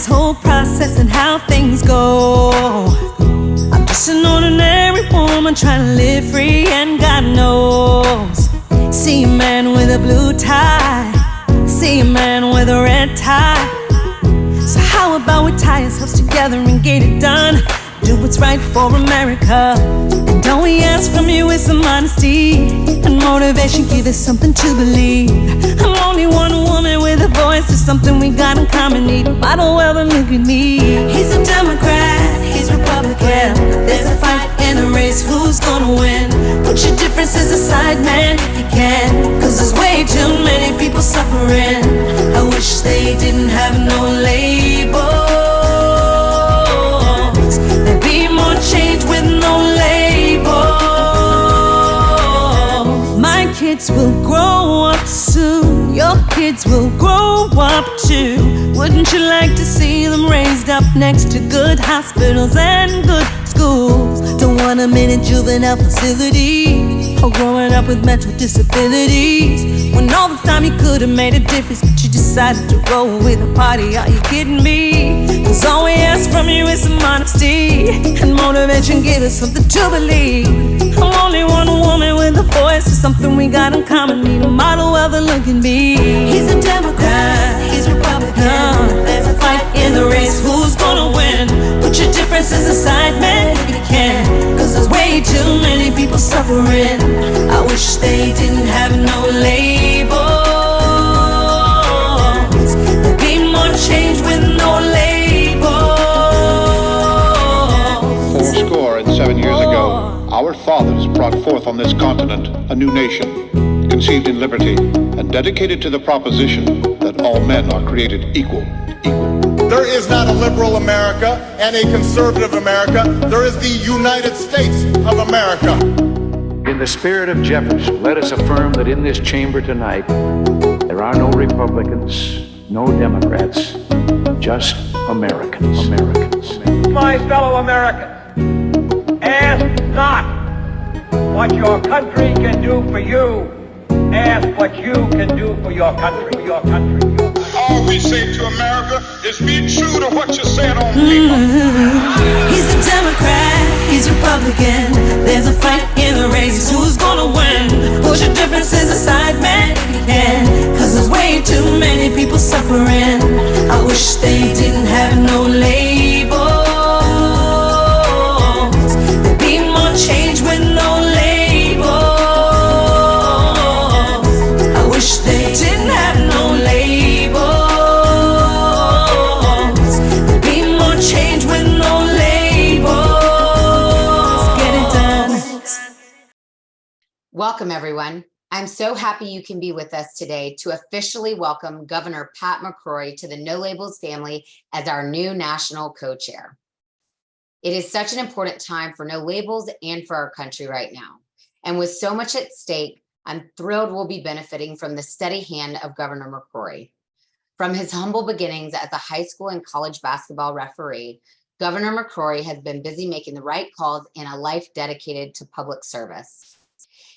this whole process and how things go. I'm just an ordinary woman trying to live free, and God knows. See a man with a blue tie, see a man with a red tie. So how about we tie ourselves together and get it done? Do what's right for America. And don't we ask from you with some honesty and motivation, give us something to believe. I'm only one woman with a voice, there's something we got in common. Need a model, well then look at me. He's a Democrat, he's Republican. There's a fight in a race, who's gonna win? Put your differences aside, man, if you can. Cause there's way too many people suffering. I wish they didn't have no labels. There'd be more change with no labels. My kids will grow up soon, your kids will grow up too. Wouldn't you like to see them raised up next to good hospitals and good schools? Don't want them in a juvenile facility or growing up with mental disabilities. When all the time you could have made a difference, but you decided to roll with a party. Are you kidding me? Cause all we ask from you is some honesty and motivation, give us something to believe. I'm only one woman with a voice, it's something we got in common. Need a model, well then look at me. He's a Democrat, he's Republican. There's a fight in the race, who's gonna win? Put your differences aside, man, if you can. Cause there's way too many people suffering. I wish they didn't have no labels. There'd be more change with no labels. 7 years ago, our fathers brought forth on this continent a new nation, conceived in liberty and dedicated to the proposition that all men are created equal. There is not a liberal America and a conservative America. There is the United States of America. In the spirit of Jefferson, let us affirm that in this chamber tonight, there are no Republicans, no Democrats, just Americans. My fellow Americans, ask not what your country can do for you. Ask what you can do for your country. All we say to America is be true to what you said on paper. He's a Democrat, he's Republican. There's a fight in the race, who's gonna win? Put your differences aside, man, if you can. Cause there's way too many people suffering. I wish they didn't have no labels. There'd be more change with no labels. I wish they didn't have no labels. There'd be more change with no labels. Get it done. Welcome, everyone. I'm so happy you can be with us today to officially welcome Governor Pat McCrory to the No Labels family as our new national co-chair. It is such an important time for No Labels and for our country right now. And with so much at stake, I'm thrilled we'll be benefiting from the steady hand of Governor McCrory. From his humble beginnings as a high school and college basketball referee, Governor McCrory has been busy making the right calls in a life dedicated to public service.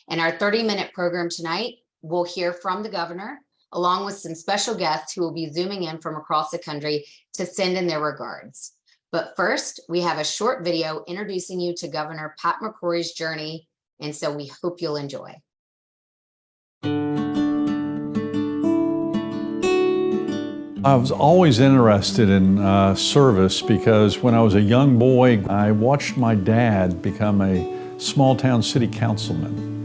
In our 30-minute program tonight, we'll hear from the governor, along with some special guests who will be zooming in from across the country to send in their regards. But first, we have a short video introducing you to Governor Pat McCrory's journey, and so we hope you'll enjoy. I was always interested in service because when I was a young boy, I watched my dad become a small-town city councilman.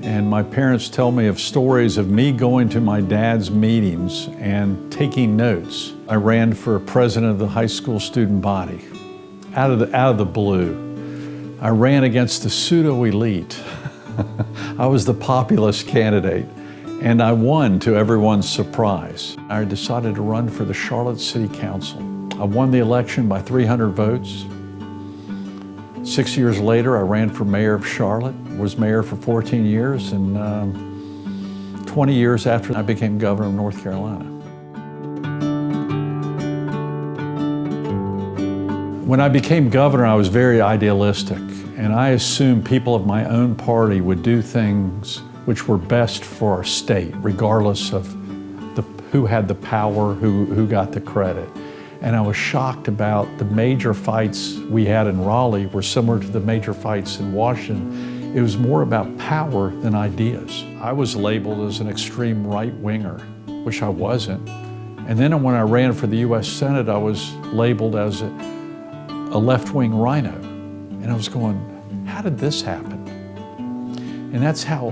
And my parents tell me of stories of me going to my dad's meetings and taking notes. I ran for president of the high school student body, out of the blue. I ran against the pseudo-elite. I was the populist candidate, and I won to everyone's surprise. I decided to run for the Charlotte City Council. I won the election by 300 votes. 6 years later, I ran for mayor of Charlotte, was mayor for 14 years, and 20 years after I became governor of North Carolina. When I became governor, I was very idealistic, and I assumed people of my own party would do things which were best for our state, regardless of who had the power, who got the credit. And I was shocked about the major fights we had in Raleigh were similar to the major fights in Washington. It was more about power than ideas. I was labeled as an extreme right-winger, which I wasn't. And then when I ran for the US Senate, I was labeled as a left-wing rhino. And I was going, how did this happen? And that's how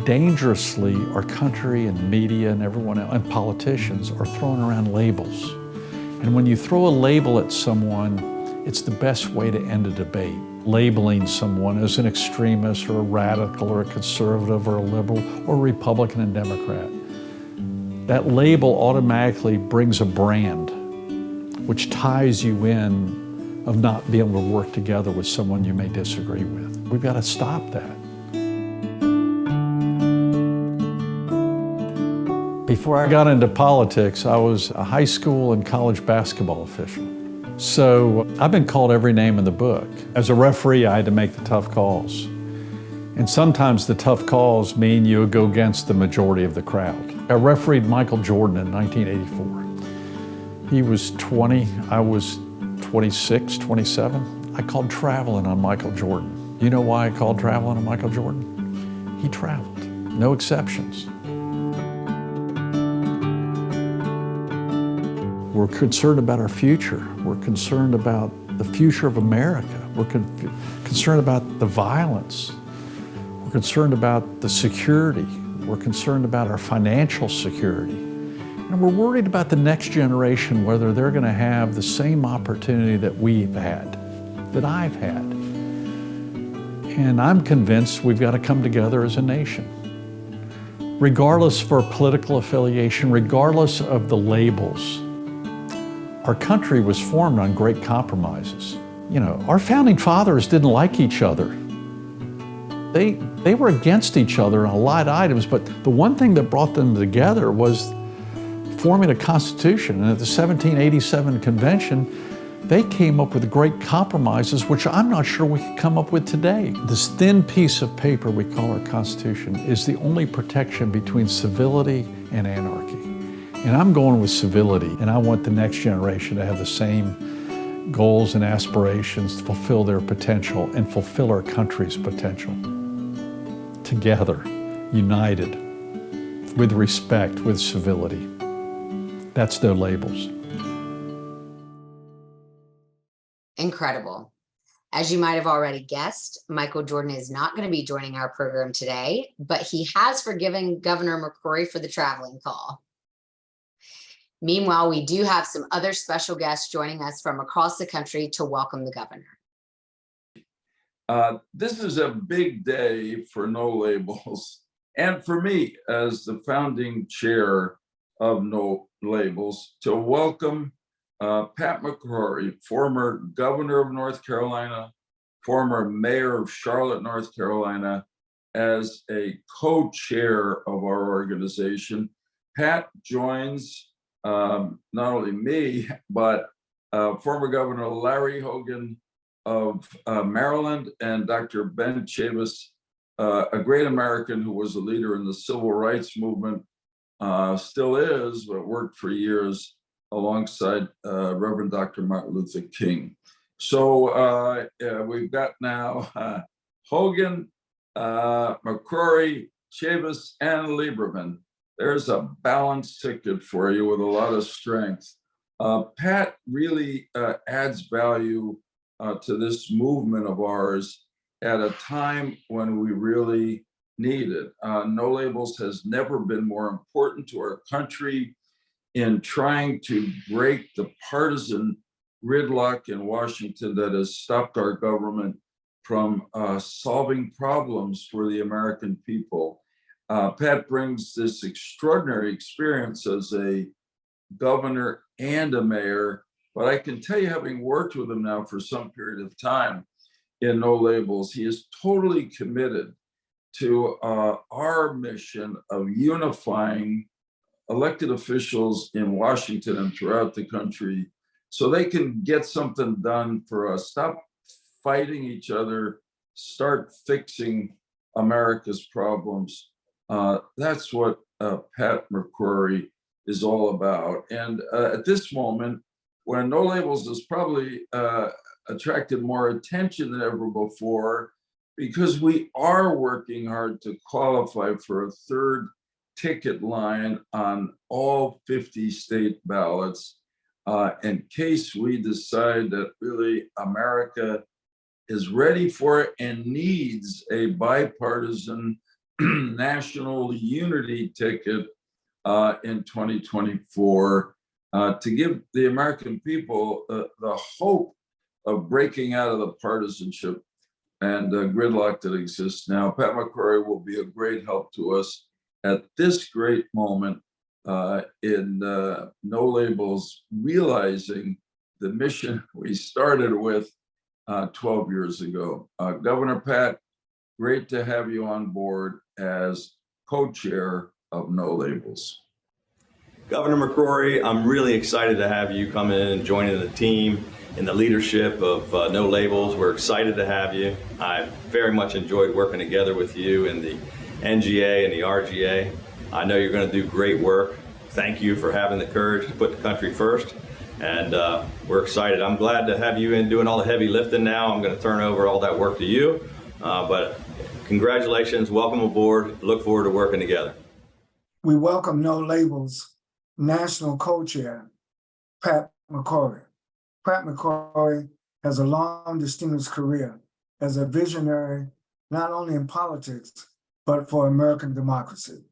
dangerously our country and media and everyone else, and politicians are throwing around labels. And when you throw a label at someone, it's the best way to end a debate. Labeling someone as an extremist or a radical or a conservative or a liberal or a Republican and Democrat. That label automatically brings a brand which ties you in of not being able to work together with someone you may disagree with. We've got to stop that. Before I got into politics, I was a high school and college basketball official. So I've been called every name in the book. As a referee, I had to make the tough calls. And sometimes the tough calls mean you go against the majority of the crowd. I refereed Michael Jordan in 1984. He was 20, I was 26, 27. I called traveling on Michael Jordan. You know why I called traveling on Michael Jordan? He traveled, no exceptions. We're concerned about our future. We're concerned about the future of America. We're concerned about the violence. We're concerned about the security. We're concerned about our financial security. And we're worried about the next generation, whether they're going to have the same opportunity that we've had, that I've had. And I'm convinced we've got to come together as a nation. Regardless of our political affiliation, regardless of the labels, our country was formed on great compromises. You know, our founding fathers didn't like each other. They were against each other on a lot of items, but the one thing that brought them together was forming a constitution. And at the 1787 convention, they came up with great compromises, which I'm not sure we could come up with today. This thin piece of paper we call our Constitution is the only protection between civility and anarchy. And I'm going with civility, and I want the next generation to have the same goals and aspirations to fulfill their potential and fulfill our country's potential. Together, united, with respect, with civility. That's no labels. Incredible. As you might have already guessed, Michael Jordan is not going to be joining our program today, but he has forgiven Governor McCrory for the traveling call. Meanwhile, we do have some other special guests joining us from across the country to welcome the governor. This is a big day for No Labels, and for me as the founding chair of No Labels, to welcome Pat McCrory, former governor of North Carolina, former mayor of Charlotte, North Carolina, as a co-chair of our organization. Pat joins not only me, but former Governor Larry Hogan of Maryland and Dr. Ben Chavis, a great American who was a leader in the civil rights movement, still is, but worked for years alongside Reverend Dr. Martin Luther King. So we've got now Hogan, McCrory, Chavis, and Lieberman. There's a balanced ticket for you with a lot of strength. Pat really adds value to this movement of ours at a time when we really need it. No Labels has never been more important to our country in trying to break the partisan gridlock in Washington that has stopped our government from solving problems for the American people. Pat brings this extraordinary experience as a governor and a mayor, but I can tell you, having worked with him now for some period of time in No Labels, he is totally committed to our mission of unifying elected officials in Washington and throughout the country so they can get something done for us. Stop fighting each other, start fixing America's problems. That's what Pat McCrory is all about. And at this moment, when No Labels has probably attracted more attention than ever before, because we are working hard to qualify for a third ticket line on all 50 state ballots in case we decide that really America is ready for it and needs a bipartisan national unity ticket in 2024 to give the American people the hope of breaking out of the partisanship and gridlock that exists now. Pat McCrory will be a great help to us at this great moment in No Labels realizing the mission we started with 12 years ago. Governor Pat, great to have you on board as co-chair of No Labels. Governor McCrory, I'm really excited to have you come in and join in the team in the leadership of No Labels. We're excited to have you. I very much enjoyed working together with you in the NGA and the RGA. I know you're going to do great work. Thank you for having the courage to put the country first. And we're excited. I'm glad to have you in doing all the heavy lifting now. I'm going to turn over all that work to you. But congratulations, welcome aboard. Look forward to working together. We welcome No Labels National Co-Chair, Pat McCrory. Pat McCrory has a long, distinguished career as a visionary, not only in politics, but for American democracy.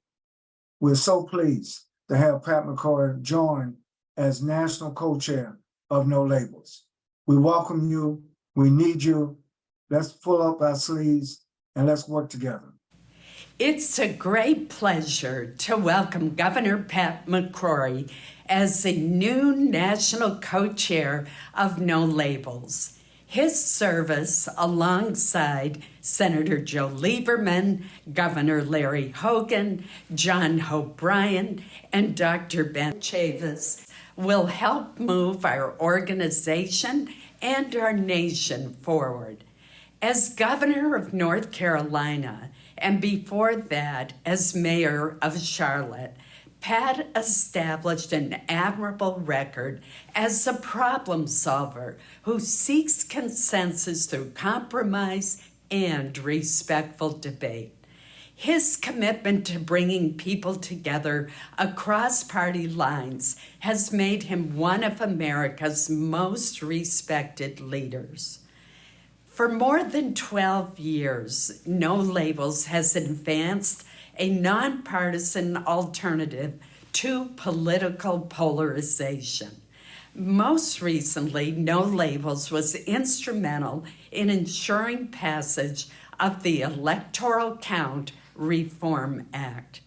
We're so pleased to have Pat McCrory join as National Co-Chair of No Labels. We welcome you. We need you. Let's pull up our sleeves and let's work together. It's a great pleasure to welcome Governor Pat McCrory as the new national co-chair of No Labels. His service alongside Senator Joe Lieberman, Governor Larry Hogan, John Hope Bryan, and Dr. Ben Chavis will help move our organization and our nation forward. As governor of North Carolina, and before that as mayor of Charlotte, Pat established an admirable record as a problem solver who seeks consensus through compromise and respectful debate. His commitment to bringing people together across party lines has made him one of America's most respected leaders. For more than 12 years, No Labels has advanced a nonpartisan alternative to political polarization. Most recently, No Labels was instrumental in ensuring passage of the Electoral Count Reform Act.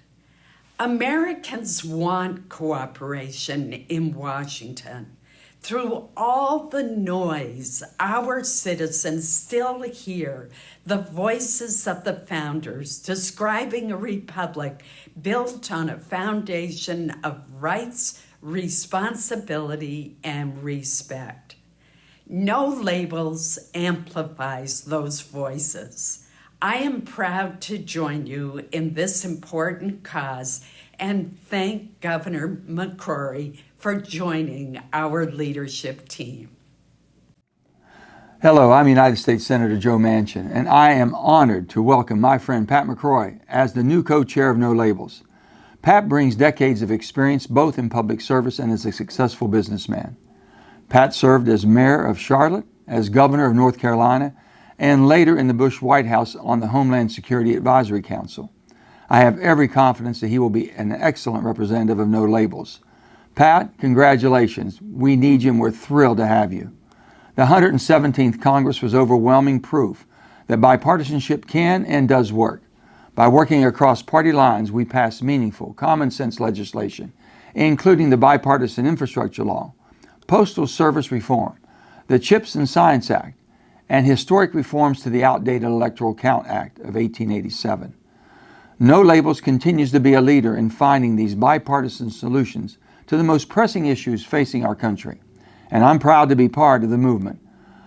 Americans want cooperation in Washington. Through all the noise, our citizens still hear the voices of the founders describing a republic built on a foundation of rights, responsibility, and respect. No Labels amplifies those voices. I am proud to join you in this important cause and thank Governor McCrory for joining our leadership team. Hello, I'm United States Senator Joe Manchin, and I am honored to welcome my friend Pat McCrory as the new co-chair of No Labels. Pat brings decades of experience both in public service and as a successful businessman. Pat served as mayor of Charlotte, as governor of North Carolina, and later in the Bush White House on the Homeland Security Advisory Council. I have every confidence that he will be an excellent representative of No Labels. Pat, congratulations. We need you and we're thrilled to have you. The 117th Congress was overwhelming proof that bipartisanship can and does work. By working across party lines, we passed meaningful, common sense legislation, including the Bipartisan Infrastructure Law, Postal Service Reform, the CHIPS and Science Act, and historic reforms to the outdated Electoral Count Act of 1887. No Labels continues to be a leader in finding these bipartisan solutions to the most pressing issues facing our country, and I'm proud to be part of the movement,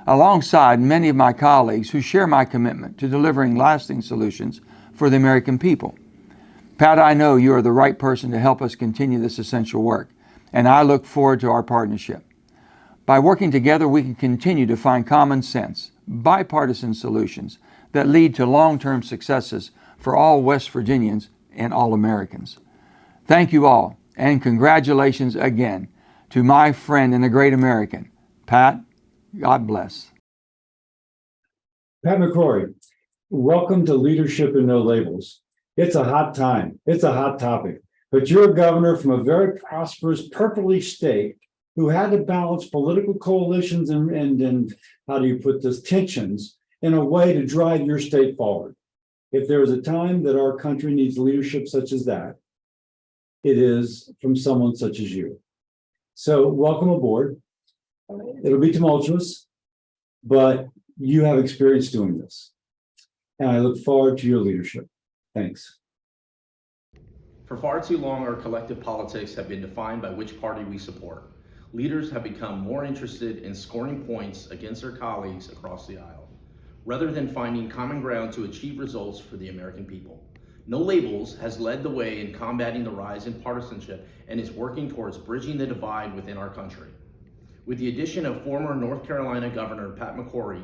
alongside many of my colleagues who share my commitment to delivering lasting solutions for the American people. Pat, I know you are the right person to help us continue this essential work, and I look forward to our partnership. By working together, we can continue to find common sense, bipartisan solutions that lead to long-term successes for all West Virginians and all Americans. Thank you all, and congratulations again to my friend and a great American, Pat. God bless. Pat McCrory, welcome to Leadership and No Labels. It's a hot time. It's a hot topic. But you're a governor from a very prosperous, purpley state who had to balance political coalitions and how do you put this, tensions in a way to drive your state forward. If there is a time that our country needs leadership such as that, it is from someone such as you. So welcome aboard. It'll be tumultuous, but you have experience doing this. And I look forward to your leadership. Thanks. For far too long, our collective politics have been defined by which party we support. Leaders have become more interested in scoring points against their colleagues across the aisle, rather than finding common ground to achieve results for the American people. No Labels has led the way in combating the rise in partisanship and is working towards bridging the divide within our country. With the addition of former North Carolina Governor Pat McCrory,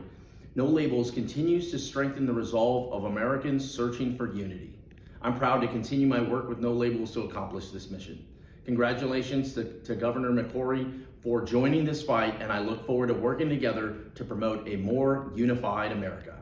No Labels continues to strengthen the resolve of Americans searching for unity. I'm proud to continue my work with No Labels to accomplish this mission. Congratulations to Governor McCrory for joining this fight, and I look forward to working together to promote a more unified America.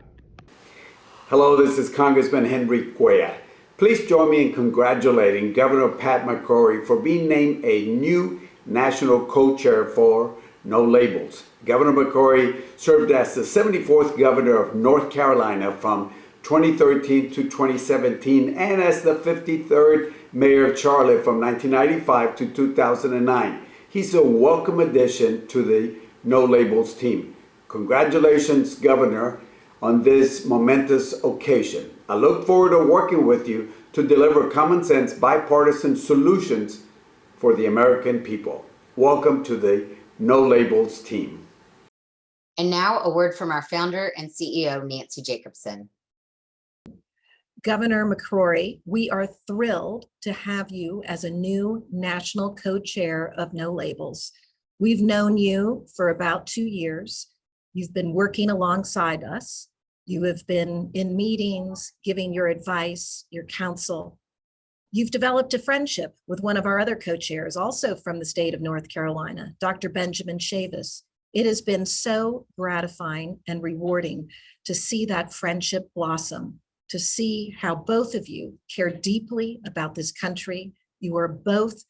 Hello, this is Congressman Henry Cuellar. Please join me in congratulating Governor Pat McCrory for being named a new national co-chair for No Labels. Governor McCrory served as the 74th governor of North Carolina from 2013 to 2017 and as the 53rd mayor of Charlotte from 1995 to 2009. He's a welcome addition to the No Labels team. Congratulations, Governor, on this momentous occasion. I look forward to working with you to deliver common sense bipartisan solutions for the American people. Welcome to the No Labels team. And now a word from our founder and CEO, Nancy Jacobson. Governor McCrory, we are thrilled to have you as a new national co-chair of No Labels. We've known you for about 2 years. You've been working alongside us. You have been in meetings, giving your advice, your counsel. You've developed a friendship with one of our other co-chairs, also from the state of North Carolina, Dr. Benjamin Chavis. It has been so gratifying and rewarding to see that friendship blossom, to see how both of you care deeply about this country. You are both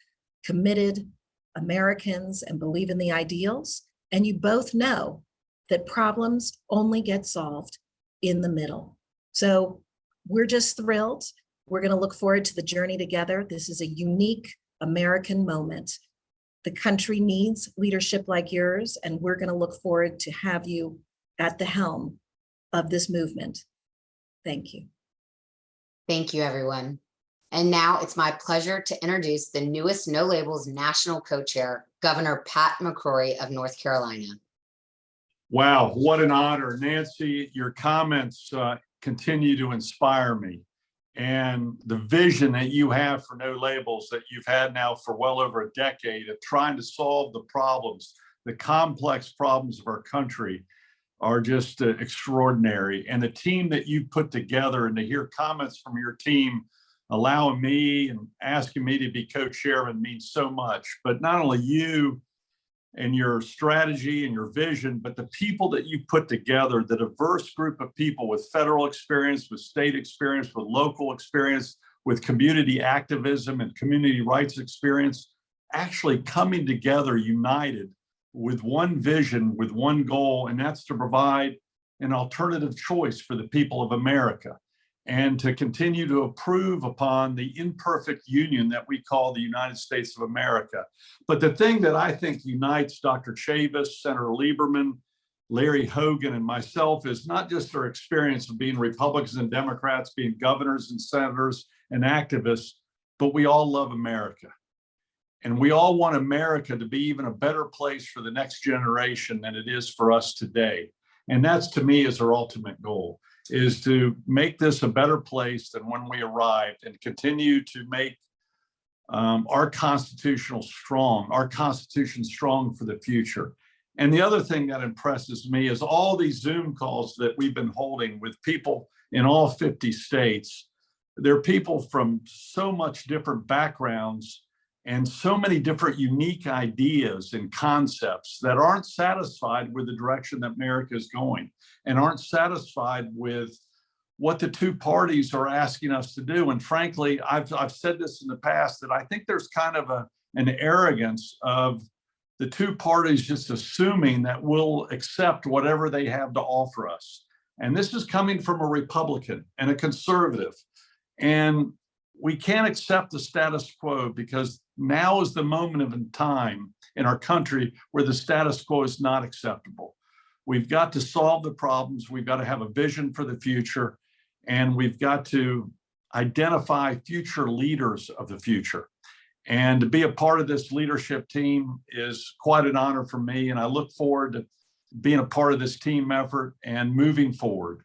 committed Americans and believe in the ideals, and you both know that problems only get solved in the middle. So we're just thrilled. We're going to look forward to the journey together. This is a unique American moment. The country needs leadership like yours, and we're going to look forward to have you at the helm of this movement. Thank you. Thank you, everyone. And now it's my pleasure to introduce the newest No Labels national co-chair, Governor Pat McCrory of North Carolina. Wow, what an honor. Nancy, your comments continue to inspire me. And the vision that you have for No Labels that you've had now for well over a decade of trying to solve the problems, the complex problems of our country, are just extraordinary. And the team that you put together, and to hear comments from your team allowing me and asking me to be co-chairman means so much. But not only you and your strategy and your vision, but the people that you put together, the diverse group of people with federal experience, with state experience, with local experience, with community activism and community rights experience, actually coming together united with one vision, with one goal, and that's to provide an alternative choice for the people of America and to continue to improve upon the imperfect union that we call the United States of America. But the thing that I think unites Dr. Chavis, Senator Lieberman, Larry Hogan, and myself is not just our experience of being Republicans and Democrats, being governors and senators and activists, but we all love America. And we all want America to be even a better place for the next generation than it is for us today. And that's, to me, is our ultimate goal. is to make this a better place than when we arrived and continue to make our Constitution strong for the future. And the other thing that impresses me is all these Zoom calls that we've been holding with people in all 50 states. They're people from so much different backgrounds and so many different unique ideas and concepts that aren't satisfied with the direction that America is going and aren't satisfied with what the two parties are asking us to do. And frankly, I've said this in the past, that I think there's kind of an arrogance of the two parties just assuming that we'll accept whatever they have to offer us. And this is coming from a Republican and a conservative. And we can't accept the status quo, because now is the moment of time in our country where the status quo is not acceptable. We've got to solve the problems. We've got to have a vision for the future, and we've got to identify future leaders of the future. And to be a part of this leadership team is quite an honor for me, and I look forward to being a part of this team effort and moving forward.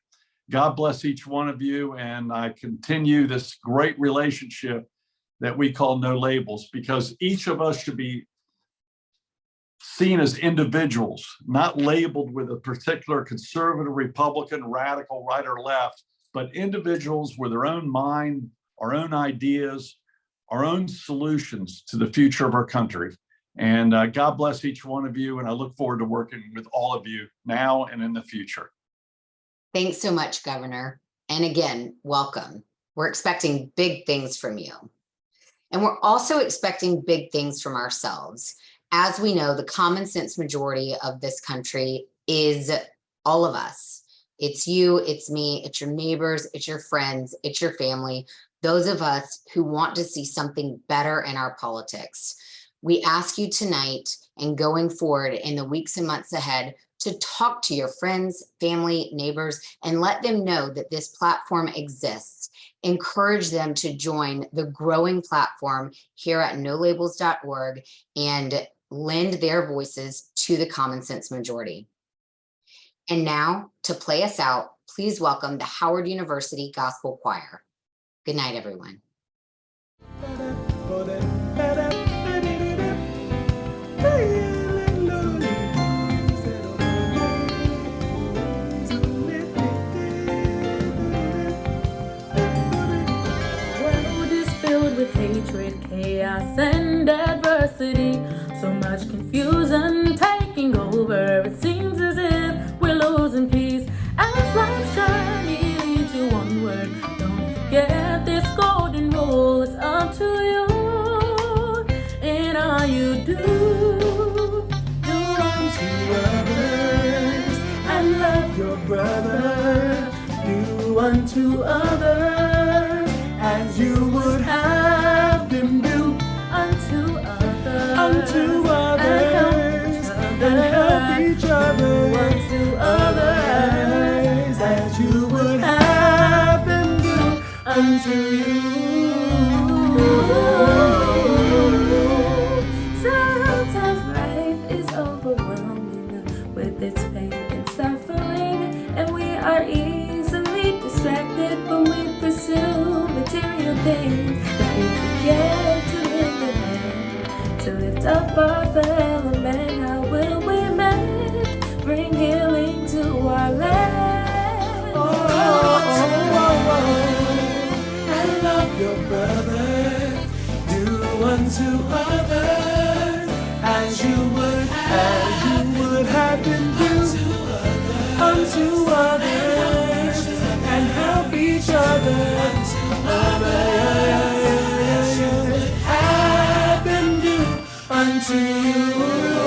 God bless each one of you, and I continue this great relationship that we call No Labels, because each of us should be seen as individuals, not labeled with a particular conservative, Republican, radical, right or left, but individuals with their own mind, our own ideas, our own solutions to the future of our country. And God bless each one of you, and I look forward to working with all of you now and in the future. Thanks so much, Governor. And again, welcome. We're expecting big things from you. And we're also expecting big things from ourselves. As we know, the common sense majority of this country is all of us. It's you, it's me, it's your neighbors, it's your friends, it's your family, those of us who want to see something better in our politics. We ask you tonight and going forward in the weeks and months ahead to talk to your friends, family, neighbors, and let them know that this platform exists. Encourage them to join the growing platform here at nolabels.org and lend their voices to the common sense majority. And now, to play us out, please welcome the Howard University Gospel Choir. Good night, everyone. With hatred, chaos, and adversity, so much confusion taking over. It seems as if we're losing peace as life's journey leads you onward. Don't forget this golden rule is up to you. In all you do unto others and love your brother. Do unto others as you would have them do unto others, and help each other unto others as you would have them do unto you. Sometimes life is overwhelming with its pain and suffering, and we are easily distracted when we pursue material things, that we forget to lift a hand, to lift up our fellow man. How will we mend, bring healing to our land? And love your brother, do unto others as you would have them do unto others, and help each other. Have them do unto you.